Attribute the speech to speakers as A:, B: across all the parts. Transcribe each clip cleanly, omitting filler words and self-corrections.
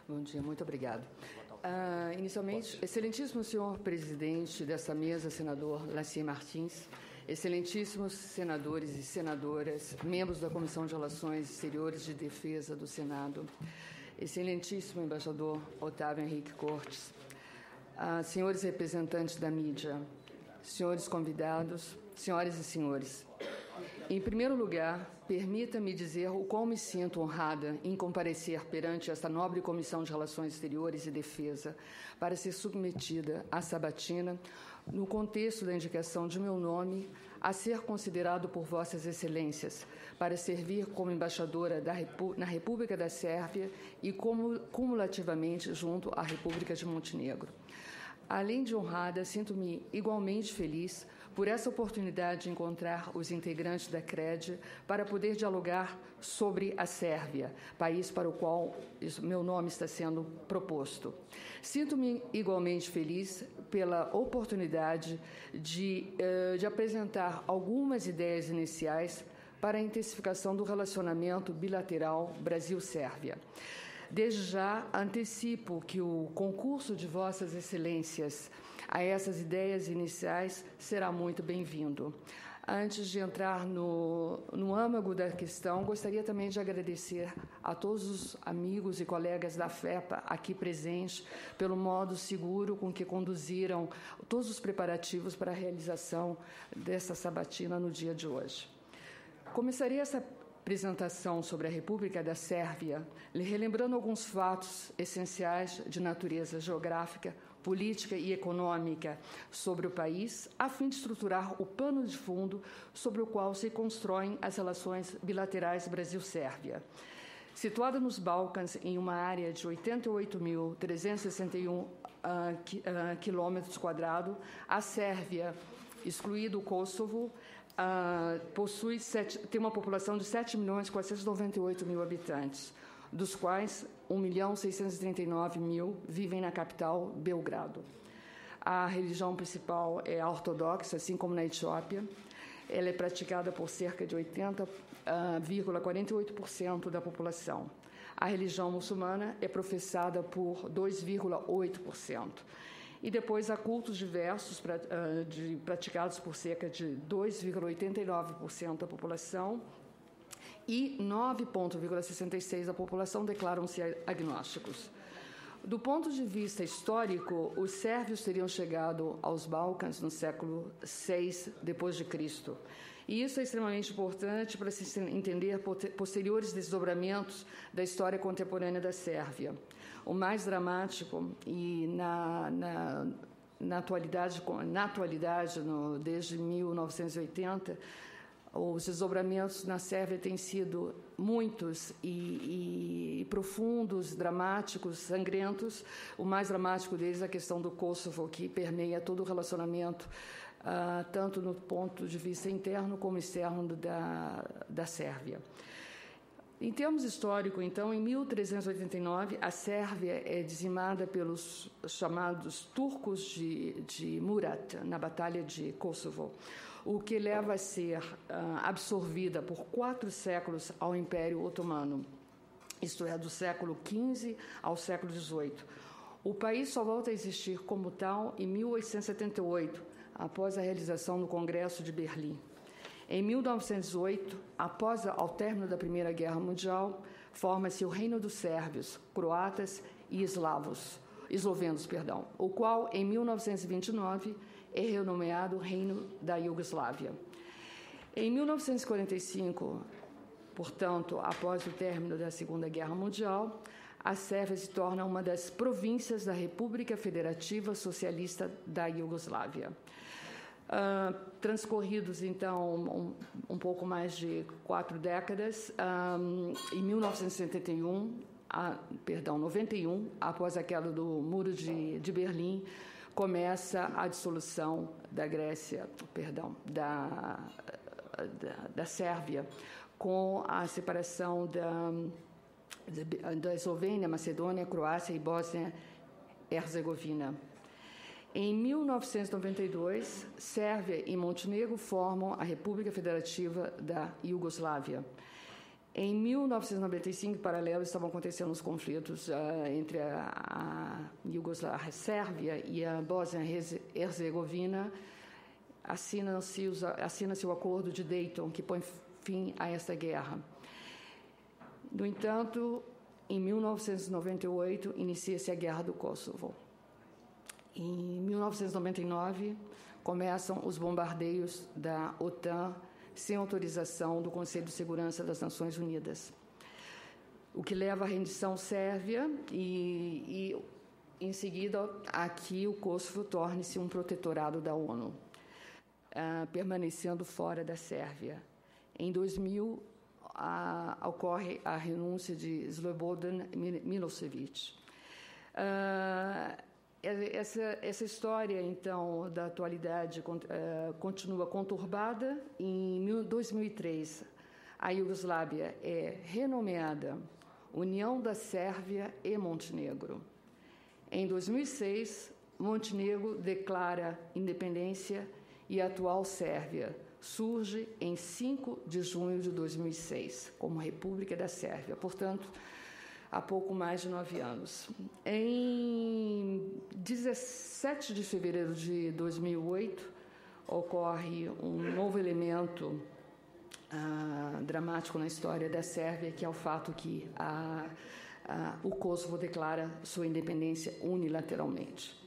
A: Bom dia, muito obrigado. Inicialmente, excelentíssimo senhor presidente dessa mesa, senador Lacier Martins, excelentíssimos senadores e senadoras, membros da Comissão de Relações Exteriores de Defesa do Senado, excelentíssimo embaixador Otávio Henrique Cortes, senhores representantes da mídia, senhores convidados, senhoras e senhores. Em primeiro lugar, permita-me dizer o quão me sinto honrada em comparecer perante esta nobre Comissão de Relações Exteriores e Defesa para ser submetida à sabatina no contexto da indicação de meu nome a ser considerado por Vossas Excelências para servir como embaixadora na República da Sérvia e cumulativamente junto à República de Montenegro. Além de honrada, sinto-me igualmente feliz por essa oportunidade de encontrar os integrantes da CRED para poder dialogar sobre a Sérvia, país para o qual meu nome está sendo proposto. Sinto-me igualmente feliz pela oportunidade de apresentar algumas ideias iniciais para a intensificação do relacionamento bilateral Brasil-Sérvia. Desde já, antecipo que o concurso de Vossas Excelências a essas ideias iniciais será muito bem-vindo. Antes de entrar no âmago da questão, gostaria também de agradecer a todos os amigos e colegas da FEPA aqui presentes pelo modo seguro com que conduziram todos os preparativos para a realização dessa sabatina no dia de hoje. Começaria essa apresentação sobre a República da Sérvia, lhe relembrando alguns fatos essenciais de natureza geográfica, política e econômica sobre o país, a fim de estruturar o pano de fundo sobre o qual se constroem as relações bilaterais Brasil-Sérvia. Situada nos Balcãs, em uma área de 88.361 quilômetros quadrados, a Sérvia, excluído o Kosovo, tem uma população de 7.498.000 habitantes, dos quais 1.639.000 vivem na capital, Belgrado. A religião principal é a ortodoxa, assim como na Etiópia. Ela é praticada por cerca de 80,48% da população. A religião muçulmana é professada por 2,8%. E depois há cultos diversos praticados por cerca de 2,89% da população e 9,66% da população declaram-se agnósticos. Do ponto de vista histórico, os sérvios teriam chegado aos Balcãs no século VI d.C. E isso é extremamente importante para se entender posteriores desdobramentos da história contemporânea da Sérvia. O mais dramático, e na atualidade, desde 1980, os desdobramentos na Sérvia têm sido muitos e profundos, dramáticos, sangrentos. O mais dramático deles é a questão do Kosovo, que permeia todo o relacionamento, tanto no ponto de vista interno como externo da Sérvia. Em termos históricos, então, em 1389, a Sérvia é dizimada pelos chamados turcos de Murat, na Batalha de Kosovo, o que leva a ser absorvida por 4 séculos ao Império Otomano, isto é, do século XV ao século XVIII. O país só volta a existir como tal em 1878, após a realização do Congresso de Berlim. Em 1908, ao término da Primeira Guerra Mundial, forma-se o Reino dos Sérvios, Croatas e Eslovenos, o qual, em 1929, é renomeado Reino da Iugoslávia. Em 1945, portanto, após o término da Segunda Guerra Mundial, a Sérvia se torna uma das províncias da República Federativa Socialista da Iugoslávia. Transcorridos, então, um pouco mais de 4 décadas, em 91, após a queda do Muro de Berlim, começa a dissolução da Sérvia, com a separação da Eslovênia, Macedônia, Croácia e Bósnia-Herzegovina. Em 1992, Sérvia e Montenegro formam a República Federativa da Iugoslávia. Em 1995, em paralelo, estavam acontecendo os conflitos entre a Sérvia e a Bósnia-Herzegovina. Assina-se o Acordo de Dayton, que põe fim a esta guerra. No entanto, em 1998, inicia-se a Guerra do Kosovo. Em 1999, começam os bombardeios da OTAN sem autorização do Conselho de Segurança das Nações Unidas, o que leva à rendição sérvia e em seguida, a que o Kosovo torne-se um protetorado da ONU, permanecendo fora da Sérvia. Em 2000, ocorre a renúncia de Slobodan Milosevic. Essa história, então, da atualidade continua conturbada. Em 2003, a Iugoslávia é renomeada União da Sérvia e Montenegro. Em 2006, Montenegro declara independência e a atual Sérvia surge em 5 de junho de 2006, como República da Sérvia. Portanto, há pouco mais de 9 anos. Em 17 de fevereiro de 2008, ocorre um novo elemento dramático na história da Sérvia, que é o fato que o Kosovo declara sua independência unilateralmente.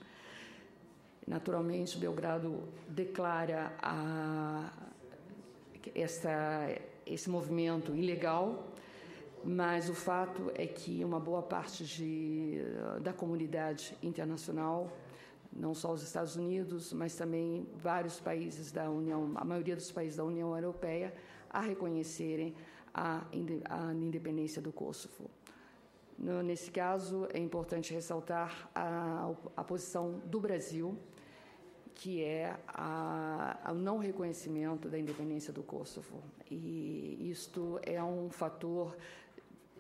A: Naturalmente, Belgrado declara esse movimento ilegal, mas o fato é que uma boa parte da comunidade internacional, não só os Estados Unidos, mas também vários países da União, a maioria dos países da União Europeia, a reconhecerem a independência do Kosovo. Nesse caso, é importante ressaltar a posição do Brasil, que é o não reconhecimento da independência do Kosovo. E isto é um fator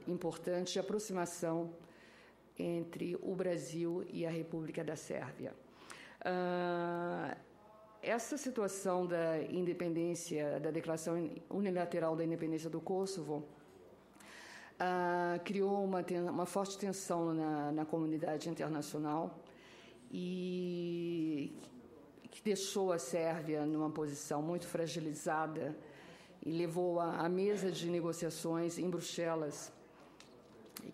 A: importante de aproximação entre o Brasil e a República da Sérvia. Essa situação da independência, da declaração unilateral da independência do Kosovo, criou uma forte tensão na comunidade internacional e que deixou a Sérvia numa posição muito fragilizada e levou à mesa de negociações em Bruxelas,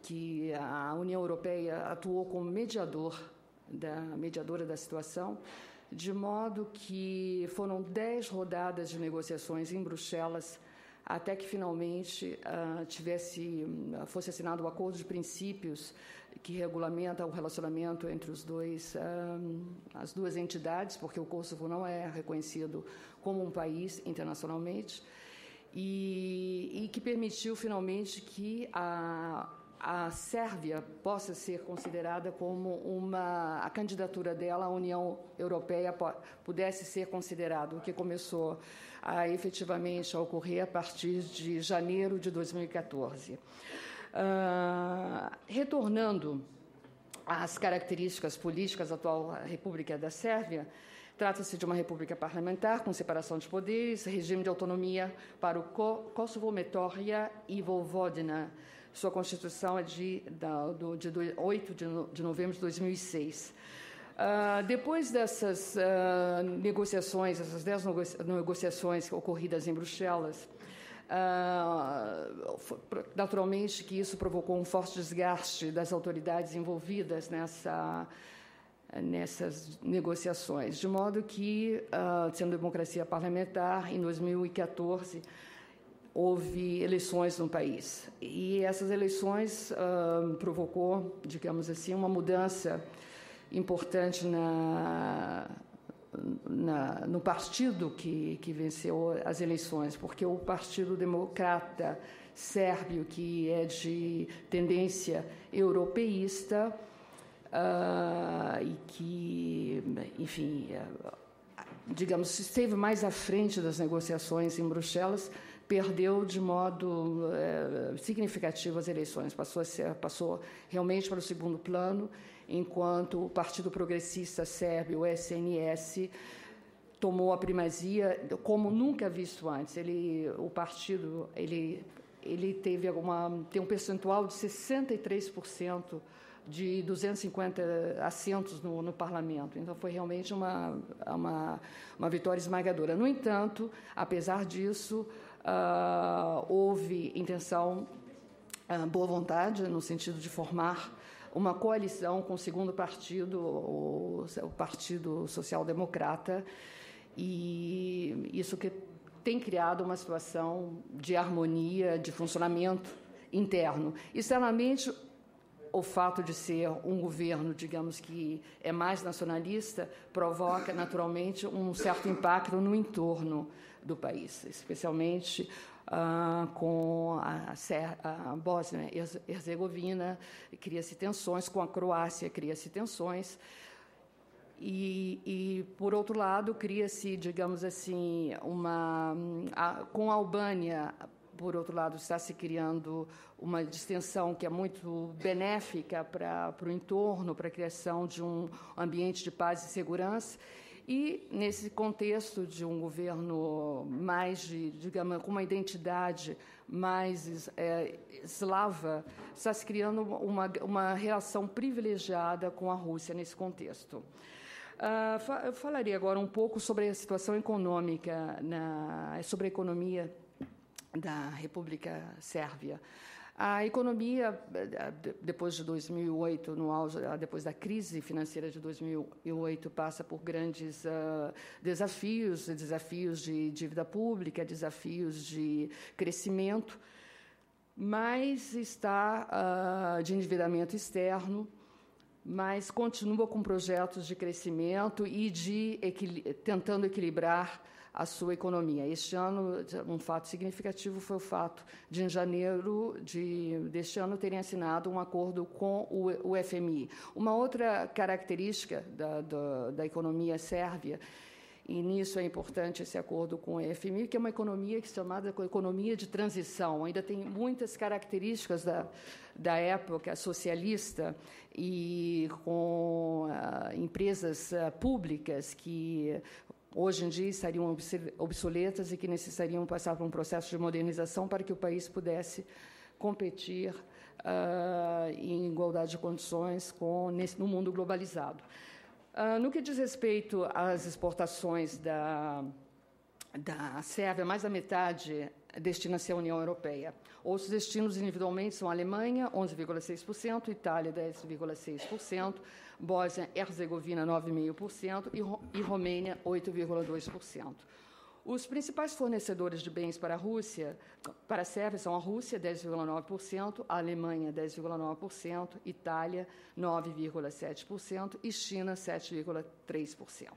A: que a União Europeia atuou como mediadora da situação, de modo que foram 10 rodadas de negociações em Bruxelas até que finalmente fosse assinado o acordo de princípios que regulamenta o relacionamento entre as duas entidades, porque o Kosovo não é reconhecido como um país internacionalmente, e que permitiu finalmente que a Sérvia possa ser considerada como a candidatura dela à União Europeia pudesse ser considerado, o que começou efetivamente a ocorrer a partir de janeiro de 2014. Retornando às características políticas da atual República da Sérvia, trata-se de uma república parlamentar com separação de poderes, regime de autonomia para o Kosovo, Metória e Vojvodina. Sua Constituição é de 8 de novembro de 2006. Depois dessas negociações, essas 10 negociações ocorridas em Bruxelas, naturalmente que isso provocou um forte desgaste das autoridades envolvidas nessas negociações, de modo que, sendo democracia parlamentar, em 2014, houve eleições no país. E essas eleições provocou, digamos assim, uma mudança importante no partido que venceu as eleições, porque o Partido Democrata Sérbio, que é de tendência europeísta, e que, enfim, digamos, esteve mais à frente das negociações em Bruxelas, perdeu de modo significativo as eleições, passou realmente para o segundo plano, enquanto o Partido Progressista Sérvio, o SNS, tomou a primazia como nunca visto antes. O partido ele tem um percentual de 63% de 250 assentos no parlamento. Então, foi realmente uma vitória esmagadora. No entanto, apesar disso, houve intenção, boa vontade, no sentido de formar uma coalição com o segundo partido, o Partido Social Democrata, e isso que tem criado uma situação de harmonia, de funcionamento interno. Externamente, o fato de ser um governo, digamos, que é mais nacionalista, provoca, naturalmente, um certo impacto no entorno do país, especialmente com a Bósnia-Herzegovina, cria-se tensões, com a Croácia cria-se tensões, e, por outro lado, cria-se, digamos assim, com a Albânia, por outro lado, está se criando uma distensão que é muito benéfica para o entorno, para a criação de um ambiente de paz e segurança. E, nesse contexto de um governo mais, digamos, com uma identidade mais eslava, está se criando uma relação privilegiada com a Rússia nesse contexto. Eu falaria agora um pouco sobre a situação econômica, sobre a economia da República Sérvia. A economia, depois de 2008, depois da crise financeira de 2008, passa por grandes desafios de dívida pública, desafios de crescimento, mas está de endividamento externo, mas continua com projetos de crescimento e tentando equilibrar a sua economia. Este ano, um fato significativo foi o fato de, em janeiro deste ano, terem assinado um acordo com o FMI. Uma outra característica da economia sérvia, e nisso é importante esse acordo com o FMI, que é uma economia que é chamada economia de transição. Ainda tem muitas características da época socialista e com empresas públicas que hoje em dia estariam obsoletas e que necessitariam passar por um processo de modernização para que o país pudesse competir em igualdade de condições no mundo globalizado. No que diz respeito às exportações da Sérvia, mais da metade destina-se à União Europeia. Outros destinos individualmente são a Alemanha, 11,6%, Itália, 10,6%, Bósnia-Herzegovina, 9,5% e Romênia, 8,2%. Os principais fornecedores de bens para a Sérvia, são a Rússia, 10,9%, a Alemanha, 10,9%, Itália, 9,7% e China, 7,3%.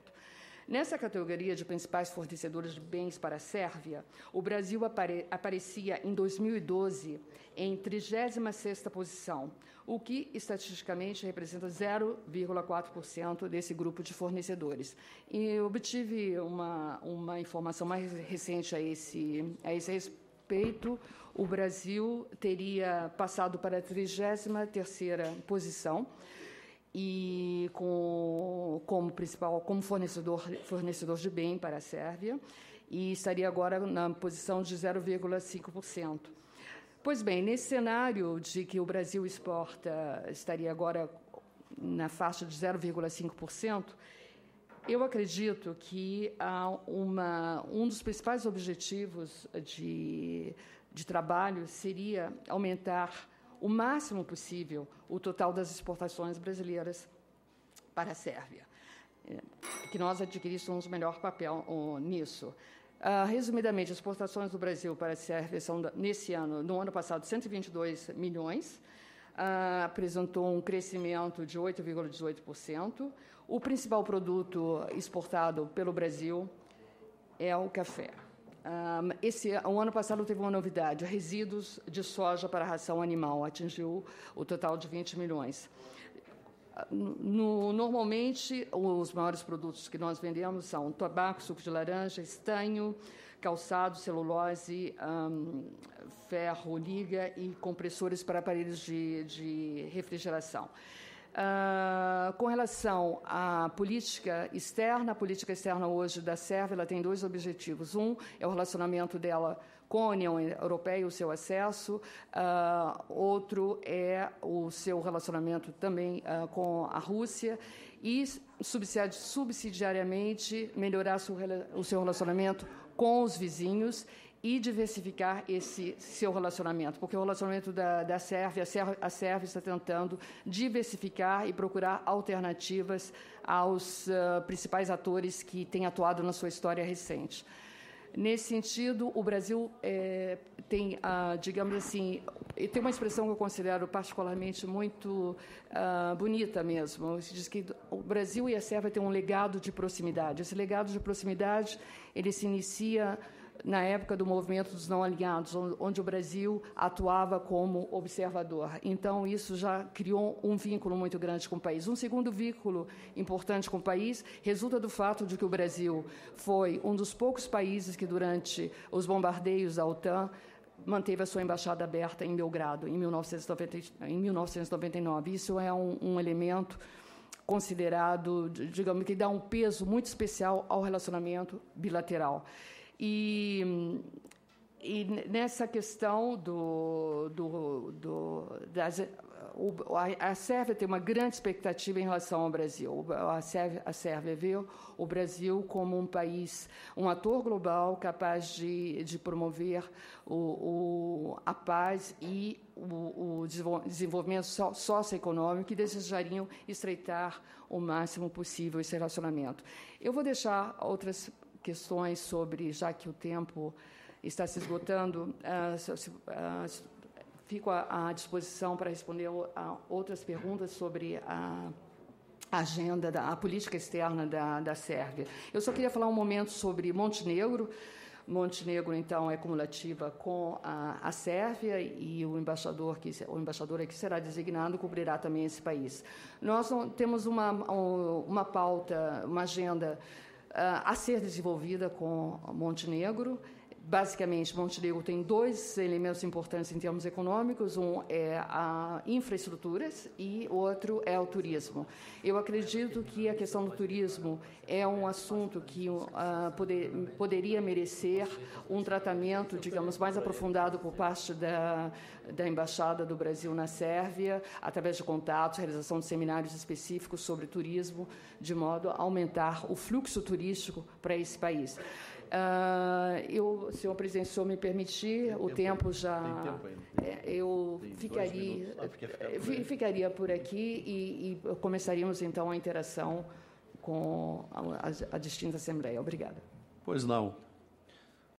A: Nessa categoria de principais fornecedores de bens para a Sérvia, o Brasil aparecia em 2012 em 36ª posição, o que estatisticamente representa 0,4% desse grupo de fornecedores. E eu obtive uma informação mais recente a esse respeito. O Brasil teria passado para a 33ª posição, e como fornecedor de bem para a Sérvia, e estaria agora na posição de 0,5%. Pois bem, nesse cenário de que o Brasil estaria agora na faixa de 0,5%, eu acredito que um dos principais objetivos de trabalho seria aumentar o máximo possível o total das exportações brasileiras para a Sérvia, que nós adquiríssemos o melhor papel nisso. Resumidamente, as exportações do Brasil para a Sérvia são, no ano passado, 122 milhões, apresentou um crescimento de 8,18%. O principal produto exportado pelo Brasil é o café. O ano passado teve uma novidade: resíduos de soja para ração animal atingiu o total de 20 milhões. Normalmente, os maiores produtos que nós vendemos são tabaco, suco de laranja, estanho, calçado, celulose, ferro, liga e compressores para aparelhos de refrigeração. Com relação à política externa, a política externa hoje da Sérvia ela tem dois objetivos. Um é o relacionamento dela com a União Europeia, o seu acesso, outro é o seu relacionamento também com a Rússia e, subsidiariamente, melhorar o seu relacionamento com os vizinhos e diversificar esse seu relacionamento, porque o relacionamento da Sérvia, a Sérvia está tentando diversificar e procurar alternativas aos principais atores que têm atuado na sua história recente. Nesse sentido, o Brasil tem, digamos assim, tem uma expressão que eu considero particularmente muito bonita mesmo. Se diz que o Brasil e a Sérvia têm um legado de proximidade. Esse legado de proximidade ele se inicia na época do movimento dos não-alinhados, onde o Brasil atuava como observador. Então, isso já criou um vínculo muito grande com o país. Um segundo vínculo importante com o país resulta do fato de que o Brasil foi um dos poucos países que, durante os bombardeios da OTAN, manteve a sua embaixada aberta em Belgrado, em 1999. Isso é um elemento considerado, digamos, que dá um peso muito especial ao relacionamento bilateral. E nessa questão a Sérvia tem uma grande expectativa em relação ao Brasil. A Sérvia vê o Brasil como um país, um ator global capaz de promover a paz e o desenvolvimento socioeconômico, e desejariam estreitar o máximo possível esse relacionamento. Eu vou deixar outras questões sobre, já que o tempo está se esgotando, fico à disposição para responder a outras perguntas sobre a agenda, a política externa da Sérvia. Eu só queria falar um momento sobre Montenegro. Montenegro, então, é cumulativa com a Sérvia, e o embaixador aqui será designado cobrirá também esse país. Nós temos uma pauta, uma agenda a ser desenvolvida com Montenegro. Basicamente, Montenegro tem dois elementos importantes em termos econômicos. Um é a infraestruturas e outro é o turismo. Eu acredito que a questão do turismo é um assunto que poderia merecer um tratamento, digamos, mais aprofundado por parte da Embaixada do Brasil na Sérvia, através de contatos, realização de seminários específicos sobre turismo, de modo a aumentar o fluxo turístico para esse país. Senhor presidente, se o senhor me permitir, o tempo já... Tem tempo ainda. Eu ficaria por aqui e começaríamos, então, a interação com a distinta Assembleia. Obrigada.
B: Pois não.